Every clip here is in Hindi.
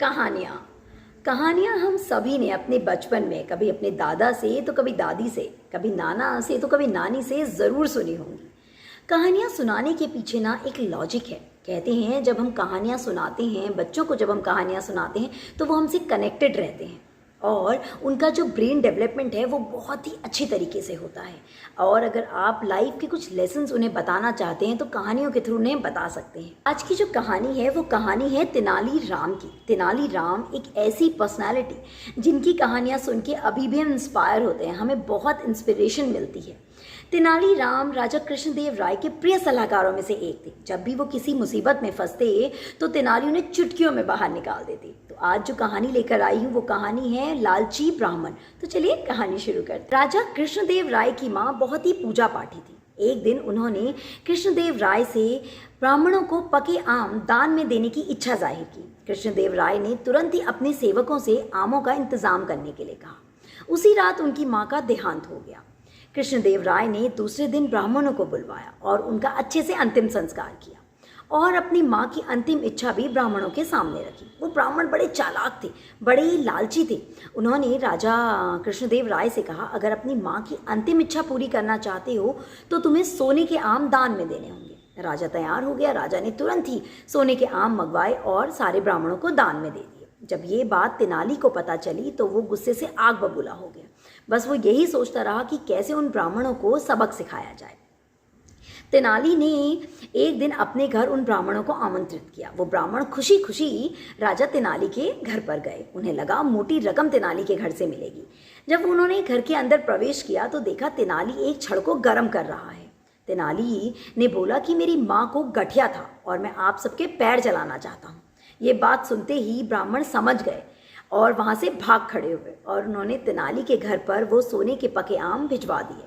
कहानियाँ कहानियाँ हम सभी ने अपने बचपन में कभी अपने दादा से तो कभी दादी से, कभी नाना से तो कभी नानी से ज़रूर सुनी होंगी। कहानियाँ सुनाने के पीछे ना एक लॉजिक है। कहते हैं जब हम कहानियाँ सुनाते हैं, बच्चों को जब हम कहानियाँ सुनाते हैं तो वो हमसे कनेक्टेड रहते हैं और उनका जो ब्रेन डेवलपमेंट है वो बहुत ही अच्छी तरीके से होता है। और अगर आप लाइफ के कुछ लेसन्स उन्हें बताना चाहते हैं तो कहानियों के थ्रू उन्हें बता सकते हैं। आज की जो कहानी है वो कहानी है तेनाली राम की। तेनाली राम एक ऐसी पर्सनालिटी जिनकी कहानियाँ सुन के अभी भी हम इंस्पायर होते हैं, हमें बहुत इंस्पिरेशन मिलती है। तेनाली राम राजा कृष्णदेव राय के प्रिय सलाहकारों में से एक थे। जब भी वो किसी मुसीबत में फंसते तो तेनाली उन्हें चुटकियों में बाहर निकाल देते। तो आज जो कहानी लेकर आई हूँ वो कहानी है लालची ब्राह्मण। तो चलिए कहानी शुरू करते। राजा कृष्णदेव राय की माँ बहुत ही पूजा पाठी थी। एक दिन उन्होंने कृष्णदेव राय से ब्राह्मणों को पके आम दान में देने की इच्छा जाहिर की। कृष्णदेव राय ने तुरंत ही अपने सेवकों से आमों का इंतजाम करने के लिए कहा। उसी रात उनकी माँ का देहांत हो गया। कृष्णदेव राय ने दूसरे दिन ब्राह्मणों को बुलवाया और उनका अच्छे से अंतिम संस्कार किया और अपनी माँ की अंतिम इच्छा भी ब्राह्मणों के सामने रखी। वो ब्राह्मण बड़े चालाक थे, बड़े ही लालची थे। उन्होंने राजा कृष्णदेव राय से कहा, अगर अपनी माँ की अंतिम इच्छा पूरी करना चाहते हो तो तुम्हें सोने के आम दान में देने होंगे। राजा तैयार हो गया। राजा ने तुरंत ही सोने के आम मंगवाए और सारे ब्राह्मणों को दान में दे दिए। जब ये बात तेनाली को पता चली तो वो गुस्से से आग बबूला हो गया। बस वो यही सोचता रहा कि कैसे उन ब्राह्मणों को सबक सिखाया जाए। तेनाली ने एक दिन अपने घर उन ब्राह्मणों को आमंत्रित किया। वो ब्राह्मण खुशी खुशी राजा तेनाली के घर पर गए। उन्हें लगा मोटी रकम तेनाली के घर से मिलेगी। जब उन्होंने घर के अंदर प्रवेश किया तो देखा तेनाली एक छड़ को गर्म कर रहा है। तेनाली ने बोला कि मेरी माँ को गठिया था और मैं आप सबके पैर जलाना चाहता हूँ। ये बात सुनते ही ब्राह्मण समझ गए और वहाँ से भाग खड़े हुए और उन्होंने तेनाली के घर पर वो सोने के पके आम भिजवा दिए।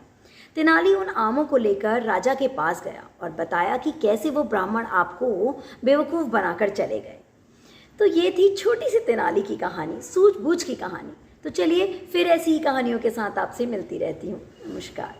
तेनाली उन आमों को लेकर राजा के पास गया और बताया कि कैसे वो ब्राह्मण आपको बेवकूफ़ बनाकर चले गए। तो ये थी छोटी सी तेनाली की कहानी, सूझबूझ की कहानी। तो चलिए फिर ऐसी ही कहानियों के साथ आपसे मिलती रहती हूँ। नमस्कार।